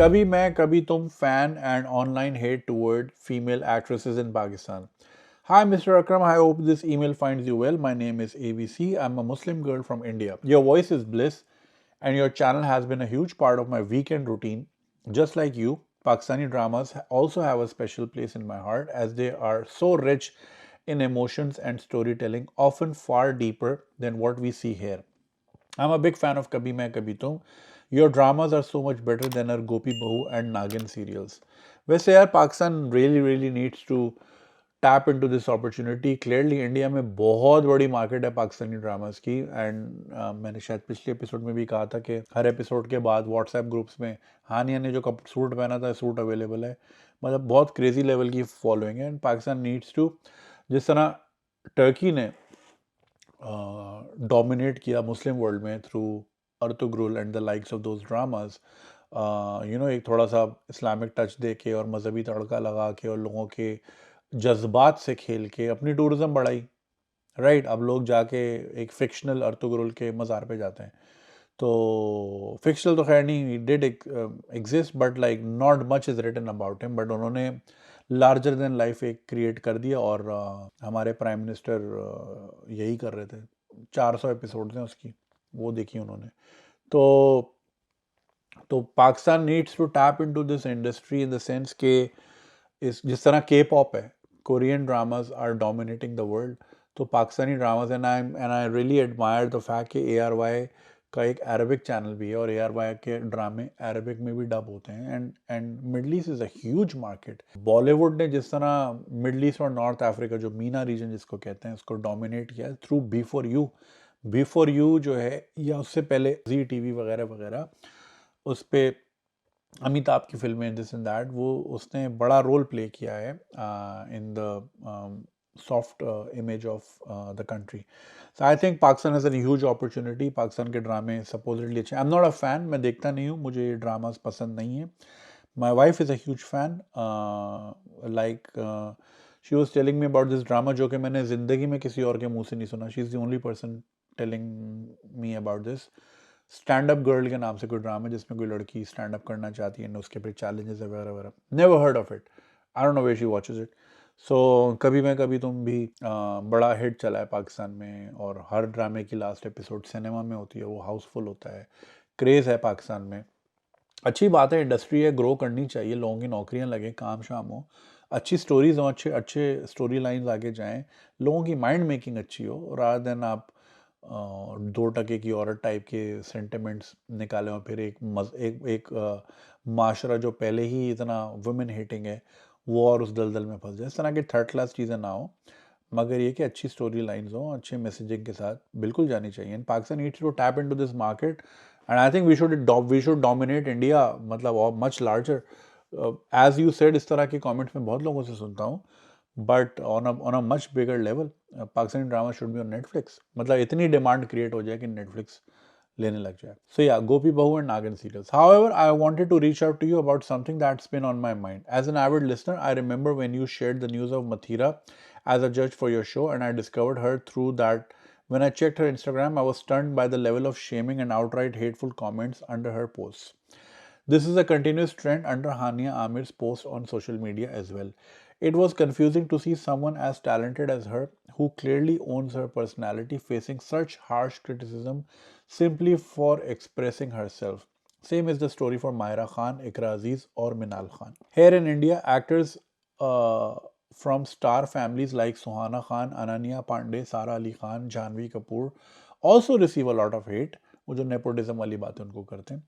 Kabhi Main Kabhi Tum fan and online hate toward female actresses in Pakistan. Hi, Mr. Akram. I hope this email finds you well. My name is ABC. I'm a Muslim girl from India. Your voice is bliss, and your channel has been a huge part of my weekend routine. Just like you, Pakistani dramas also have a special place in my heart as they are so rich in emotions and storytelling, often far deeper than what we see here. I'm a big fan of Kabhi Main Kabhi Tum. Your dramas are so much better than our Gopi Bahu and Nagin serials. वैसे यार Pakistan really needs to tap into this opportunity. Clearly India में बहुत बड़ी market है Pakistani dramas की and मैंने शायद पिछले एपिसोड में भी कहा था कि हर एपिसोड के बाद व्हाट्सएप ग्रुप्स में हानिया ने जो सूट पहना था सूट अवेलेबल है मतलब बहुत क्रेजी लेवल की फॉलोइंग है एंड पाकिस्तान नीड्स टू जिस तरह टर्की ने डोमिनेट किया मुस्लिम वर्ल्ड में through Ertugrul and the likes of those dramas एक थोड़ा सा इस्लामिक टच दे के और मजहबी तड़का लगा के और लोगों के जज्बात से खेल के अपनी टूरिज्म बढ़ाई राइट अब लोग जाके एक फिक्शनल अर्तुगरुल के मज़ार पे जाते हैं तो फिक्शनल तो खैर नहीं did exist but like not much is written about him but उन्होंने लार्जर देन लाइफ एक क्रिएट कर दिया और हमारे प्राइम मिनिस्टर यही कर रहे थे 400 एपिसोड्स हैं उसकी वो देखी उन्होंने तो Pakistan needs to tap into this industry in the sense के इस जिस तरह के पॉप है Korean dramas are dominating the world तो Pakistani dramas and I really admire the fact कि ARY का एक अरबिक चैनल भी है और ARY के ड्रामे अरबिक में भी डब होते हैं and middle east is a huge market Bollywood ने जिस तरह मिडल ईस्ट और नॉर्थ अफ्रीका जो मीना रीजन जिसको कहते हैं उसको डोमिनेट किया थ्रू बी फॉर यू जो है या उससे पहले ZTV वगैरह वगैरह उस पर अमिताभ की फिल्में दिस एंड दैट वो उसने बड़ा रोल प्ले किया है in the soft image of the country so I think Pakistan has an huge opportunity Pakistan के ड्रामे सपोजिटली अच्छे I am not a fan मैं देखता नहीं हूँ मुझे ये ड्रामास पसंद नहीं है my wife is a huge fan like she was telling me about this drama जो कि मैंने ज़िंदगी में किसी और के मुंह से नहीं सुना she is the only person telling me about this stand up girl के नाम से कोई ड्रामा है जिसमें कोई लड़की स्टैंड अप करना चाहती है उसके फिर चैलेंजेस वगैरह वगैरह never heard of it I don't know where she watches it so कभी मैं कभी तुम भी बड़ा हिट चला है पाकिस्तान में और हर ड्रामे की लास्ट एपिसोड सिनेमा में होती है वो हाउसफुल होता है क्रेज़ है पाकिस्तान में अच्छी बात है इंडस्ट्री है ग्रो करनी चाहिए लोगों की नौकरियां लगे काम शाम हो अच्छी स्टोरीज हो अच्छे अच्छे स्टोरी लाइन्स आगे जाएं लोगों की माइंड मेकिंग अच्छी हो रादर देन आप 2 टके की औरत टाइप के सेंटिमेंट्स निकाले और फिर एक माशरा जो पहले ही इतना वुमेन हेटिंग है वो और उस दलदल में फंस जाए इस तरह की थर्ड क्लास चीज़ें ना हो मगर ये कि अच्छी स्टोरी लाइन्स हो अच्छे मैसेजिंग के साथ बिल्कुल जानी चाहिए and Pakistan needs to tap into this market and I think we should dominate India मतलब और much larger as you said इस तरह के कमेंट्स में बहुत लोगों से सुनता हूँ but on a much bigger level Pakistani drama should be on Netflix मतलब इतनी डिमांड क्रिएट हो जाए कि नेटफ्लिक्स लेने लग जाए सो या गोपी Bahu and Naagin serials however I wanted to reach out to you about something that's been on my mind as an avid listener I remember when you shared the news of Mathira as a judge for your show and I discovered her through that when I checked her Instagram I was stunned by the level of shaming and outright hateful comments under her posts. This is a continuous trend under Hania Amir's posts on social media as well. It was confusing to see someone as talented as her, who clearly owns her personality, facing such harsh criticism simply for expressing herself. Same is the story for Myra Khan, Ikra Aziz, or Minal Khan. Here in India, actors from star families like Suhana Khan, Ananya Pandey, Sara Ali Khan, Janvi Kapoor also receive a lot of hate. वो जो nepotism वाली बातें उनको करते हैं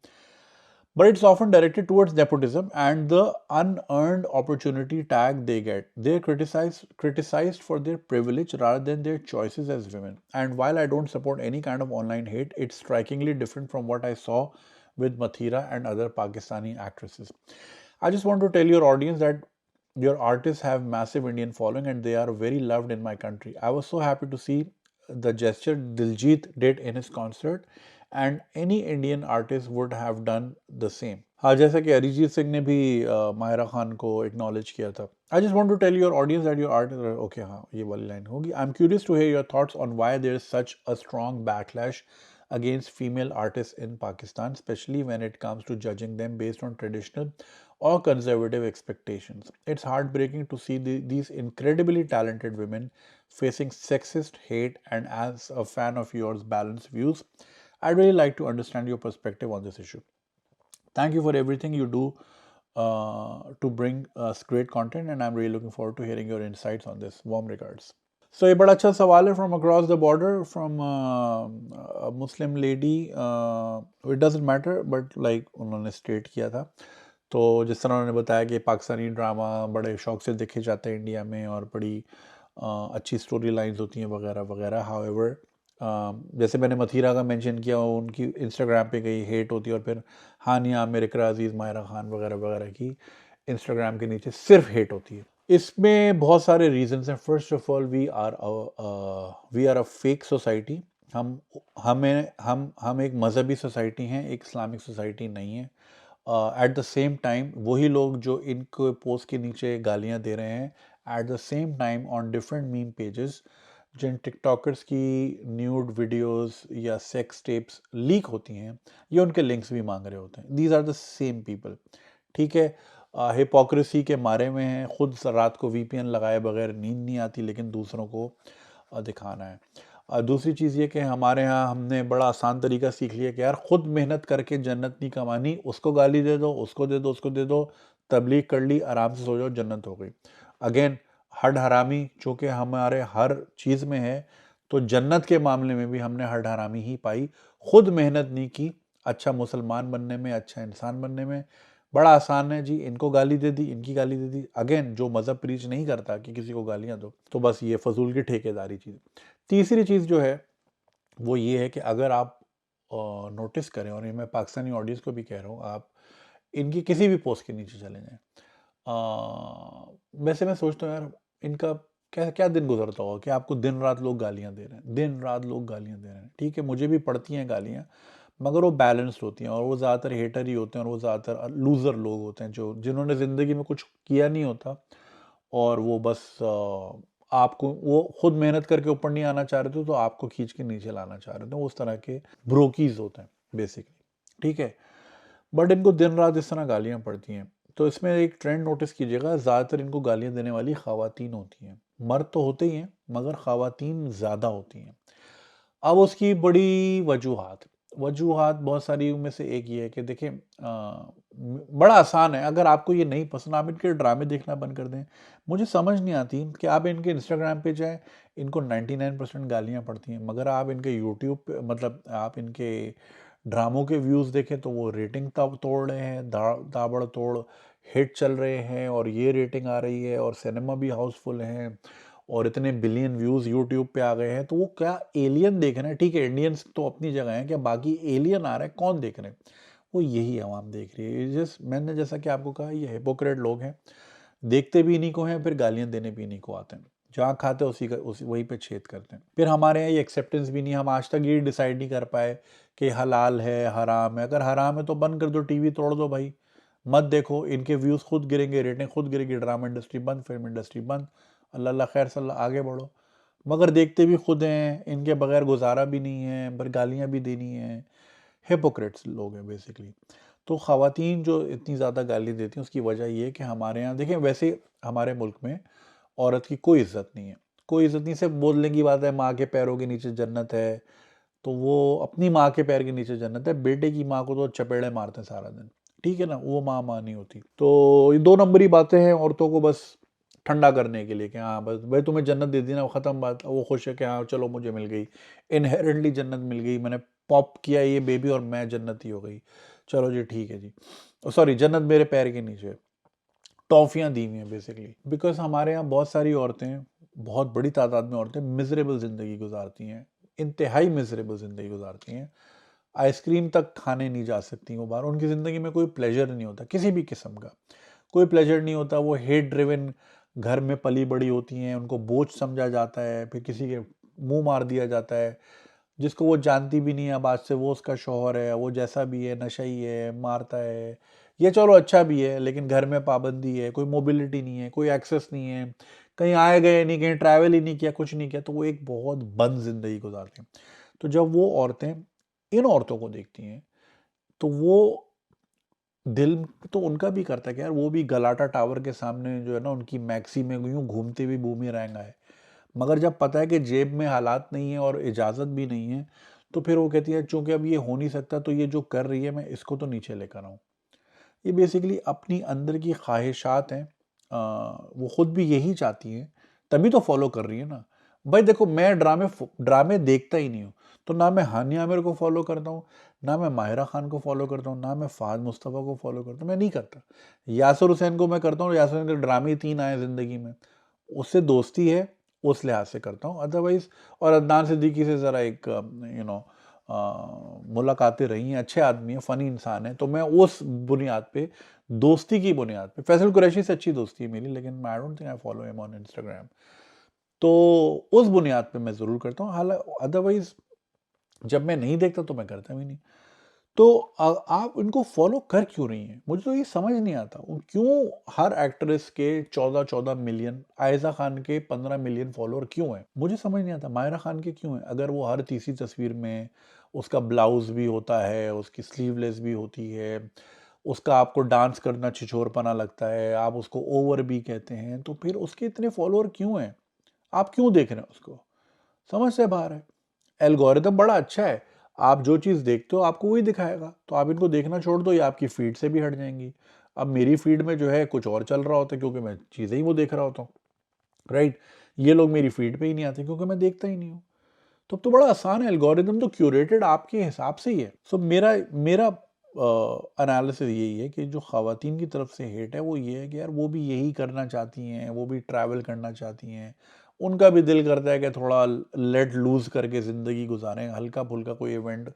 but it's often directed towards nepotism and the unearned opportunity tag they get. They're criticized for their privilege rather than their choices as women. And while I don't support any kind of online hate, it's strikingly different from what I saw with Mathira and other Pakistani actresses. I just want to tell your audience that your artists have massive Indian following and they are very loved in my country. I was so happy to see the gesture Diljit did in his concert and any Indian artist would have done the same हाँ जैसा कि अरिजीत सिंह ने भी माहिरा खान को acknowledge किया था I just want to tell your audience that your art okay हाँ ये वाली लाइन होगी I am curious to hear your thoughts on why there is such a strong backlash against female artists in Pakistan, especially when it comes to judging them based on traditional or conservative expectations. It's heartbreaking to see these incredibly talented women facing sexist hate, and as a fan of yours balanced views, I'd really like to understand your perspective on this issue. Thank you for everything you do to bring us great content, and I'm really looking forward to hearing your insights on this. Warm regards. So ये बड़ा अच्छा सवाल है from across the border from Muslim lady. It doesn't matter but like उन्होंने state किया था. तो जिस तरह उन्होंने बताया कि पाकिस्तानी ड्रामा बड़े शौक से देखे जाते हैं इंडिया में और बड़ी अच्छी स्टोरी लाइन्स होती हैं वगैरह वगैरह. हाउएवर जैसे मैंने मथीरा का मेंशन किया, उनकी इंस्टाग्राम पे कई हेट होती है और फिर हानिया मिरकरा अजीज़ मायरा खान वगैरह वगैरह की इंस्टाग्राम के नीचे सिर्फ हेट होती है. इसमें बहुत सारे रीजंस हैं. First of all we are a fake society. हम एक मजहबी सोसाइटी हैं, एक इस्लामिक सोसाइटी नहीं है. एट द सेम टाइम वही लोग जो इनको पोस्ट के नीचे गालियां दे रहे हैं, at the same time on different meme pages जिन टिकटॉकर्स की न्यूड वीडियोस या सेक्स टेप्स लीक होती हैं, ये उनके लिंक्स भी मांग रहे होते हैं. These are the same people. ठीक है, हिपोक्रेसी के मारे में हैं. खुद रात को वीपीएन लगाए बगैर नींद नहीं आती, लेकिन दूसरों को दिखाना है. दूसरी चीज़ ये कि हमारे यहाँ हमने बड़ा आसान तरीका सीख लिया कि यार खुद मेहनत करके जन्नत नहीं कमानी, उसको गाली दे दो, उसको दे दो, उसको दे दो, तबलीग कर ली, आराम से सो जाओ, जन्नत हो गई. अगेन हड हरामी चूँकि हमारे हर चीज़ में है, तो जन्नत के मामले में भी हमने हड हरामी ही पाई. खुद मेहनत नहीं की अच्छा मुसलमान बनने में, अच्छा इंसान बनने में. बड़ा आसान है जी, इनको गाली दे दी, इनकी गाली दे दी. अगेन जो मज़हब प्रीच नहीं करता कि किसी को गालियाँ दो, तो बस ये फजूल की ठेकेदारी चीज़. तीसरी चीज़ जो है वो ये है कि अगर आप नोटिस करें, और ये मैं पाकिस्तानी ऑडियंस को भी कह रहा हूँ, आप इनकी किसी भी पोस्ट के नीचे चले जाएं. वैसे मैं सोचता हूँ यार इनका क्या क्या दिन गुजरता होगा कि आपको दिन रात लोग गालियाँ दे रहे हैं, दिन रात लोग गालियाँ दे रहे हैं. ठीक है, मुझे भी पड़ती हैं गालियाँ, मगर वो बैलेंस्ड होती हैं और वो ज़्यादातर हेटर ही होते हैं और वो ज़्यादातर लूज़र लोग होते हैं जो जिन्होंने ज़िंदगी में कुछ किया नहीं होता और वो बस आपको, वो खुद मेहनत करके ऊपर नहीं आना चाह रहे थे तो आपको खींच के नीचे लाना चाह रहे थे. उस तरह के ब्रोकीज होते हैं बेसिकली. ठीक है, बट इनको दिन रात इस तरह गालियाँ पड़ती हैं. तो इसमें एक ट्रेंड नोटिस कीजिएगा, ज़्यादातर इनको गालियाँ देने वाली ख़वातीन होती हैं. मर्द तो होते ही हैं मगर ख़वातीन ज़्यादा होती हैं. अब उसकी बड़ी वजूहात वजूहात बहुत सारी में से एक ये है कि देखें, बड़ा आसान है. अगर आपको ये नहीं पसंद, आप इनके ड्रामे देखना बंद कर दें. मुझे समझ नहीं आती कि आप इनके इंस्टाग्राम पे जाएं, इनको 99% गालियां पड़ती हैं, मगर आप इनके यूट्यूब पे, मतलब आप इनके ड्रामों के व्यूज़ देखें तो वो रेटिंग तब तोड़ रहे हैं, ताबड़ तोड़ हिट चल रहे हैं और ये रेटिंग आ रही है और सिनेमा भी हाउसफुल हैं और इतने बिलियन व्यूज़ यूट्यूब पे आ गए हैं. तो वो क्या एलियन देख रहे हैं? ठीक है, इंडियंस तो अपनी जगह हैं, क्या बाकी एलियन आ रहे हैं? कौन देख रहे हैं? वो यही आवाम देख रही है. मैंने जैसा कि आपको कहा, ये हिपोक्रेट लोग हैं, देखते भी इन्हीं को हैं, फिर गालियाँ देने भी इन्हीं को आते हैं. जहाँ खाते हैं उसी वहीं पे छेद करते हैं. फिर हमारे यहाँ ये एक्सेप्टेंस भी नहीं है. हम आज तक ये डिसाइड नहीं कर पाए कि हलाल है हराम है. अगर हराम है तो बंद कर दो, टीवी तोड़ दो भाई, मत देखो. इनके व्यूज़ खुद गिरेंगे, रेटिंग खुद गिरेगी, ड्रामा इंडस्ट्री बंद, फिल्म इंडस्ट्री बंद, अल्लाह अल्लाह खैर सल्ला, आगे बढ़ो. मगर देखते भी खुद हैं, इनके बगैर गुजारा भी नहीं है, पर गालियाँ भी देनी है. हिपोक्रेट्स लोग हैं बेसिकली. तो ख़वातीन जो इतनी ज़्यादा गाली देती हैं उसकी वजह ये है कि हमारे यहाँ देखें, वैसे हमारे मुल्क में औरत की कोई इज़्ज़त नहीं है. कोई इज़्ज़त नहीं, सिर्फ बोलने की बात है माँ के पैरों के नीचे जन्नत है, तो वो अपनी माँ के पैर के नीचे जन्नत है. बेटे की माँ को तो चपेड़े मारते हैं सारा दिन. ठीक है ना, वो माँ नहीं होती. तो ये 2 नंबरी बातें हैं औरतों को बस ठंडा करने के लिए कि हाँ बस भाई तुम्हें जन्नत दे दी ना, ख़त्म बात. वो खुश है कि हाँ चलो मुझे मिल गई, इनहेरेंटली जन्नत मिल गई, मैंने पॉप किया ये बेबी और मैं जन्नती हो गई. चलो जी ठीक है जी, सॉरी जन्नत मेरे पैर के नीचे, टॉफ़ियाँ दी हुई हैं बेसिकली. बिकॉज हमारे यहाँ बहुत सारी औरतें, बहुत बड़ी तादाद में औरतें मिजरेबल ज़िंदगी गुजारती हैं, इंतहाई मिजरेबल ज़िंदगी गुजारती हैं. आइसक्रीम तक खाने नहीं जा सकती वो बाहर. उनकी ज़िंदगी में कोई प्लेजर नहीं होता, किसी भी किस्म का कोई प्लेजर नहीं होता. वो हेट ड्रिवन घर में पली बड़ी होती हैं, उनको बोझ समझा जाता है, फिर किसी के मुंह मार दिया जाता है जिसको वो जानती भी नहीं है. अब आज से वो उसका शौहर है, वो जैसा भी है नशई है, मारता है. ये चलो अच्छा भी है, लेकिन घर में पाबंदी है, कोई मोबिलिटी नहीं है, कोई एक्सेस नहीं है, कहीं आए गए नहीं, कहीं ट्रैवल ही नहीं किया, कुछ नहीं किया, तो वो एक बहुत बंद ज़िंदगी गुजारते हैं. तो जब वो औरतें इन औरतों को देखती हैं, तो वो दिल तो उनका भी करता है कि यार वो भी गलाटा टावर के सामने जो है ना उनकी मैक्सी में यूँ घूमते हुए बूमेरैंग आए। मगर जब पता है कि जेब में हालात नहीं है और इजाज़त भी नहीं है, तो फिर वो कहती है चूँकि अब ये हो नहीं सकता तो ये जो कर रही है मैं इसको तो नीचे लेकर आऊँ। ये बेसिकली अपनी अंदर की ख्वाहिशात हैं, वो खुद भी यही चाहती हैं, तभी तो फॉलो कर रही है ना। भाई देखो मैं ड्रामे देखता ही नहीं हूँ, तो ना मैं हानिया आमिर को फॉलो करता हूँ, ना मैं माहिरा खान को फॉलो करता हूँ, ना मैं फहद मुस्तफ़ा को फॉलो करता हूँ, मैं नहीं करता। यासिर हुसैन को मैं करता हूँ, यासिर हुसैन के ड्रामे ही 3 आए ज़िंदगी में, उससे दोस्ती है, उस लिहाज से करता हूँ, अदरवाइज़ और अदनान सिद्दीकी से ज़रा एक मुलाकातें रही हैं, अच्छे आदमी हैं, फ़नी इंसान है, तो मैं उस बुनियाद पे, दोस्ती की बुनियाद पे, फैसल कुरैशी से अच्छी दोस्ती है मेरी, लेकिन I don't think I follow him on Instagram. तो उस बुनियाद पे मैं ज़रूर करता हूँ, अदरवाइज़ जब मैं नहीं देखता तो मैं करता भी नहीं। तो आप इनको फॉलो कर क्यों रही हैं? मुझे तो ये समझ नहीं आता, वो क्यों हर एक्ट्रेस के 14-14 मिलियन, आयज़ा खान के 15 मिलियन फॉलोअर क्यों हैं? मुझे समझ नहीं आता, मायरा खान के क्यों हैं? अगर वो हर तीसरी तस्वीर में उसका ब्लाउज़ भी होता है, उसकी स्लीवलेस भी होती है, उसका आपको डांस करना छिछोरपना लगता है, आप उसको ओवर भी कहते हैं, तो फिर उसके इतने फॉलोअर क्यों हैं? आप क्यों देख रहे हैं उसको? समझ से बाहर है। एल्गोरिदम बड़ा अच्छा है, आप जो चीज़ देखते हो आपको वही दिखाएगा, तो आप इनको देखना छोड़ दो, ये आपकी फीड से भी हट जाएंगी। अब मेरी फीड में जो है कुछ और चल रहा होता है क्योंकि मैं चीज़ें ही वो देख रहा होता हूँ, राइट। ये लोग मेरी फीड पे ही नहीं आते क्योंकि मैं देखता ही नहीं हूँ। तो बड़ा आसान है, एल्गोरिदम तो क्यूरेटेड आपके हिसाब से ही है। सो मेरा मेरा एनालिसिस यही है कि जो ख़वातीन की तरफ से हेट है वो ये है कि यार वो भी यही करना चाहती हैं, वो भी ट्रैवल करना चाहती हैं, उनका भी दिल करता है कि थोड़ा लेट लूज़ करके ज़िंदगी गुजारें, हल्का-फुल्का कोई इवेंट,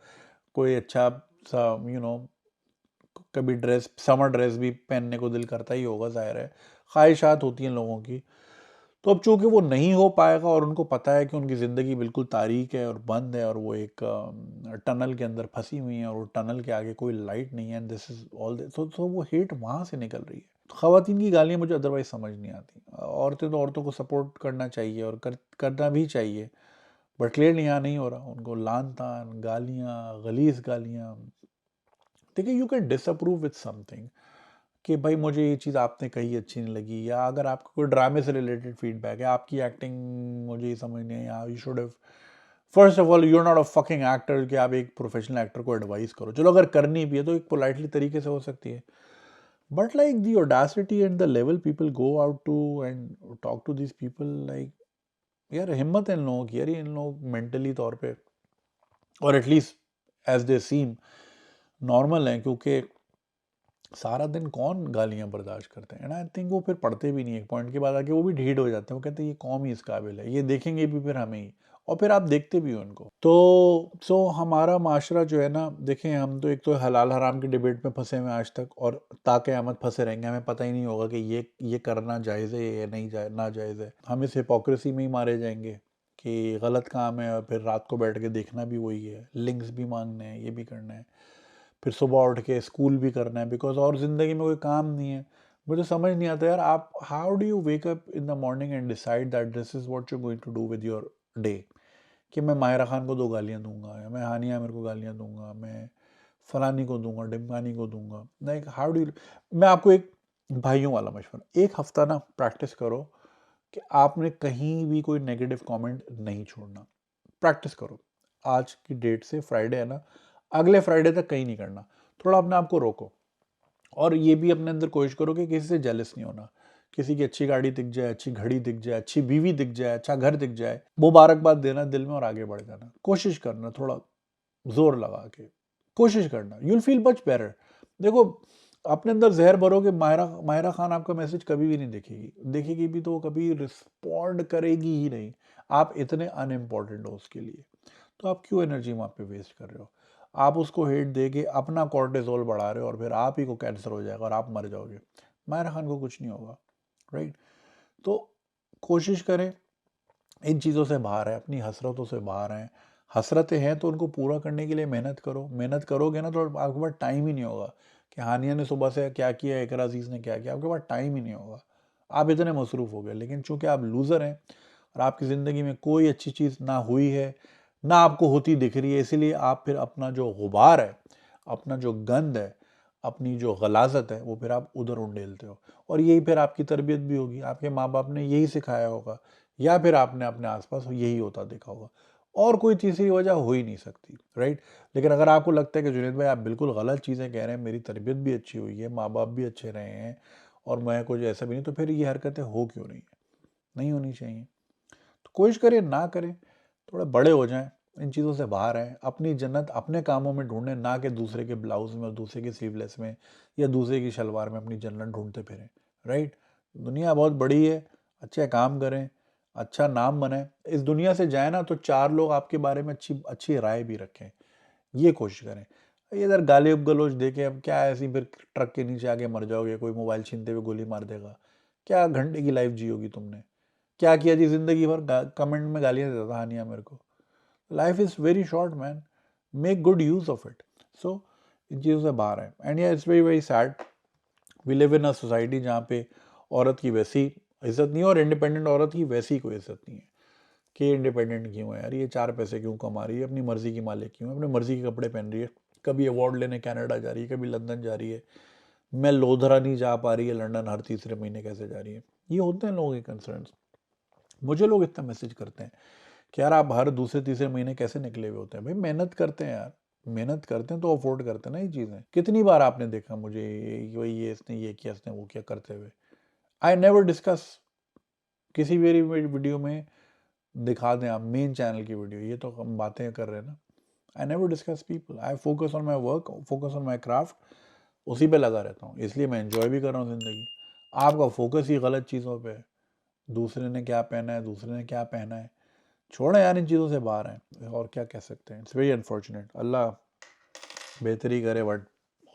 कोई अच्छा सा कभी समर ड्रेस भी पहनने को दिल करता ही होगा, ज़ाहिर है। ख्वाहिशात होती हैं लोगों की। तो अब चूँकि वो नहीं हो पाएगा और उनको पता है कि उनकी ज़िंदगी बिल्कुल तारीक है और बंद है और वो एक टनल के अंदर फँसी हुई हैं और वो टनल के आगे कोई लाइट नहीं है, and this is all the तो वो हेट वहाँ से निकल रही है। तो ख़वातीन की गालियाँ मुझे अदरवाइज़ समझ नहीं आती। औरतें तो औरतों को सपोर्ट करना चाहिए और करना भी चाहिए, बट क्लियरली यहाँ नहीं हो रहा। उनको लान-तान, गालियाँ, गलीज़ गालियाँ। देखिए, you can disapprove with something कि भाई मुझे ये चीज़ आपने कही अच्छी नहीं लगी, या अगर आपको कोई ड्रामे से रिलेटेड फीडबैक है, आपकी एक्टिंग मुझे ये समझ नहीं है, या you should have, first of all you are not a fucking actor कि आप एक प्रोफेशनल एक्टर को एडवाइस करो। चलो अगर करनी भी है तो एक पोलाइटली तरीके से हो सकती है, but like the audacity and the level people go out to and talk to this people, like यार हिम्मत है इन लोगों की, यार इन लोग मेंटली तौर पे और at least as they seem normal हैं, क्योंकि सारा दिन कौन गालियाँ बर्दाश्त करते हैं, एंड आई थिंक वो फिर पढ़ते भी नहीं, एक पॉइंट के बाद आके वो भी ढीठ हो जाते हैं, वो कहते हैं ये कौम ही इस काबिल है, ये देखेंगे भी फिर हमें ही, और फिर आप देखते भी हो उनको। तो हमारा माशरा जो है ना, देखें हम तो एक तो हलाल हराम की डिबेट में फंसे हुए हैं आज तक, और ताक़यामत फंसे रहेंगे, हमें पता ही नहीं होगा कि ये करना जायज़ है या नहीं ना जायज़ है। हम इस हिपोक्रेसी में ही मारे जाएंगे कि गलत काम है और फिर रात को बैठ के देखना भी वही है, लिंक्स भी मांगने हैं, ये भी करना है, फिर सुबह उठ के स्कूल भी करना है, बिकॉज और ज़िंदगी में कोई काम नहीं है। मुझे समझ नहीं आता यार, आप how do you wake up in the morning and decide that this is what you going to do with your day, कि मैं माहिरा खान को 2 गालियाँ दूँगा, या मैं हानिया आमिर को गालियाँ दूँगा, मैं फलानी को दूँगा, ढिमकानी को दूँगा। लाइक हाउ डू यू, मैं आपको एक भाइयों वाला मशवरा, 1 हफ्ता ना प्रैक्टिस करो कि आपने कहीं भी कोई नेगेटिव कमेंट नहीं छोड़ना। प्रैक्टिस करो। आज की डेट से फ्राइडे है ना, अगले फ्राइडे तक कहीं नहीं करना। थोड़ा अपने आप को रोको, और ये भी अपने अंदर कोशिश करो कि किसी से जेलस नहीं होना। किसी की अच्छी गाड़ी दिख जाए, अच्छी घड़ी दिख जाए, अच्छी बीवी दिख जाए, अच्छा घर दिख जाए, मुबारकबाद देना दिल में और आगे बढ़ जाना। कोशिश करना, थोड़ा ज़ोर लगा के कोशिश करना, you will feel much better. देखो, अपने अंदर जहर भरोगे, माहिरा खान आपका मैसेज कभी भी नहीं देखेगी, देखेगी भी तो वो कभी रिस्पॉन्ड करेगी ही नहीं। आप इतने अनइम्पॉर्टेंट हो उसके लिए, तो आप क्यों एनर्जी वहाँ पे वेस्ट कर रहे हो? आप उसको हेट दे के अपना कॉर्टिसोल बढ़ा रहे हो, और फिर आप ही को कैंसर हो जाएगा और आप मर जाओगे। माहिरा खान को कुछ नहीं होगा, राइट। तो कोशिश करें, इन चीज़ों से बाहर है, अपनी हसरतों से बाहर हैं। हसरतें हैं तो उनको पूरा करने के लिए मेहनत करो, मेहनत करोगे ना तो आपके पास टाइम ही नहीं होगा कि हानिया ने सुबह से क्या किया, इकरा अजीज़ ने क्या किया, आपके पास टाइम ही नहीं होगा, आप इतने मसरूफ़ हो गए। लेकिन चूंकि आप लूज़र हैं और आपकी ज़िंदगी में कोई अच्छी चीज़ ना हुई है, ना आपको होती दिख रही है, इसीलिए आप फिर अपना जो गुबार है, अपना जो गंद है, अपनी जो गलाजत है, वो फिर आप उधर उंडेलते हो। और यही फिर आपकी तरबियत भी होगी, आपके माँ बाप ने यही सिखाया होगा, या फिर आपने अपने आसपास यही होता देखा होगा, और कोई तीसरी वजह हो ही नहीं सकती, राइट। लेकिन अगर आपको लगता है कि जुनैद भाई आप बिल्कुल गलत चीज़ें कह रहे हैं, मेरी तरबियत भी अच्छी हुई है, माँ बाप भी अच्छे रहे हैं, और मैं कुछ ऐसा भी नहीं, तो फिर ये हरकतें हो क्यों रही हैं? नहीं होनी चाहिए। तो कोशिश करें ना करें, थोड़ा बड़े हो जाएं, इन चीज़ों से बाहर आएँ, अपनी जन्नत अपने कामों में ढूंढें, ना कि दूसरे के ब्लाउज में और दूसरे के स्लीवलेस में या दूसरे की शलवार में अपनी जन्नत ढूंढते फिरें, राइट। दुनिया बहुत बड़ी है, अच्छे काम करें, अच्छा नाम बनाएं, इस दुनिया से जाए ना तो 4 लोग आपके बारे में अच्छी अच्छी राय भी रखें, ये कोशिश करें। ये इधर गाली गलौज दे के अब क्या ऐसी फिर ट्रक के नीचे आके मर जाओगे, कोई मोबाइल छीनते हुए गोली मार देगा, क्या घंटे की लाइफ जियोगी तुमने? क्या किया जी जिंदगी भर? कमेंट में गालियां देता था हानिया मेरे को। Life is very short man, make good use of it. So इन चीज़ों से बाहर है। And yeah it's very very sad, we live in a society जहाँ पे औरत की वैसी इज्जत नहीं है, और इंडिपेंडेंट औरत की वैसी कोई इज्जत नहीं है कि इंडिपेंडेंट क्यों है यार, ये 4 पैसे क्यों कमा रही है, अपनी मर्जी की मालिक क्यों है, अपनी मर्जी के कपड़े पहन रही है, कभी अवार्ड लेने कनाडा जा रही है, कभी लंदन जा रही है, मैं लोधरा नहीं जा पा रही है लंदन, हर तीसरे महीने कैसे जा रही है। ये होते हैं लोगों के कंसर्न्स। मुझे लोग इतना मैसेज करते हैं कि यार आप हर दूसरे तीसरे महीने कैसे निकले हुए होते हैं? भाई मेहनत करते हैं यार, मेहनत करते हैं तो अफोर्ड करते हैं ना ये चीज़ें। कितनी बार आपने देखा मुझे वही ये इसने ये किया, इसने वो किया करते हुए? आई नेवर डिस्कस किसी भी मेरी वीडियो में, दिखा दें आप मेन चैनल की वीडियो, ये तो हम बातें कर रहे हैं ना। I never discuss people, I focus on my work, focus on my craft, उसी पे लगा रहता हूँ, इसलिए मैं एंजॉय भी कर रहा हूँ ज़िंदगी। आपका फोकस ही गलत चीज़ों पे है, दूसरे ने क्या पहना है, दूसरे ने क्या पहना है, छोड़ें यार, इन चीज़ों से बाहर हैं, और क्या कह सकते हैं। इट्स वेरी अनफॉर्चुनेट, अल्लाह बेहतरी करे, बट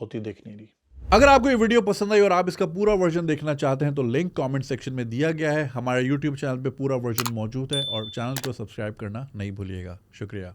होती दिख नहीं रही। अगर आपको ये वीडियो पसंद आई और आप इसका पूरा वर्जन देखना चाहते हैं तो लिंक कमेंट सेक्शन में दिया गया है। हमारे यूट्यूब चैनल पे पूरा वर्जन मौजूद है, और चैनल को सब्सक्राइब करना नहीं भूलिएगा। शुक्रिया।